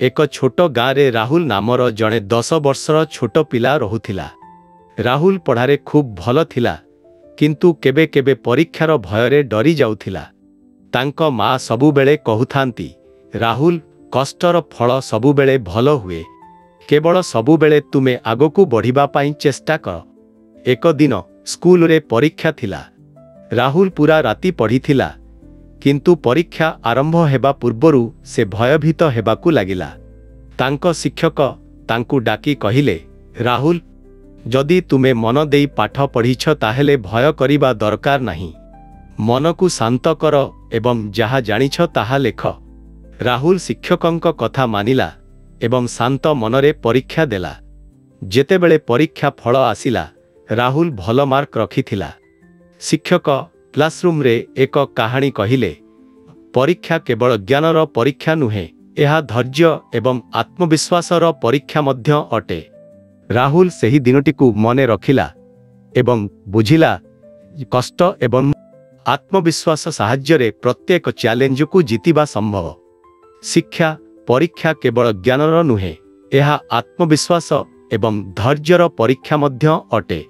एक छोट गाँव राहुल नामर जड़े 10 वर्षर छोट पिला रहुथिला। राहुल पढ़ारे खूब भल थिला, किंतु केबे केबे परीक्षार भयरे डरी जाउथिला। तांको माँ सबुबेले कहूथांती, राहुल कष्टर फल सबुबेले भल हुए, केवल सबुबेले तुमे आगकू बढ़िबा पाई चेष्टा कर। एक दिन स्कूल रे परीक्षा थिला। राहुल पूरा राति पढ़िथिला, किंतु परीक्षा आरंभ हेबा पूर्वरु से भयभीत हेबाकू लागिला। तांको शिक्षक तांकू डाकी कहिले, राहुल जदि तुमे मन देई पाठ पढ़िछ ताहेले भय करिबा दरकार नहीं। मन को शांत कर एवं जहा जानिछ ताहा लेख। राहुल शिक्षकंक कथा मानिला एवं शांत मनरे परीक्षा देला। जेतेबेले परीक्षा फल आसिला, राहुल भल मार्क रखिथिला। शिक्षक क्लासरूम रे एक कहानी कहिले, परीक्षा केवल ज्ञानर परीक्षा नुहे, यह धैर्य एवं आत्मविश्वासर परीक्षा मध्य अटे। राहुल सेही दिनटिकू मने रखिला एवं बुझिला कष्ट एवं आत्मविश्वास साहाय्य प्रत्येक चैलेंज को जीतिबा संभव। शिक्षा परीक्षा केवल ज्ञानर नुहे, यह आत्मविश्वास एवं धैर्यर परीक्षा मध्य अटे।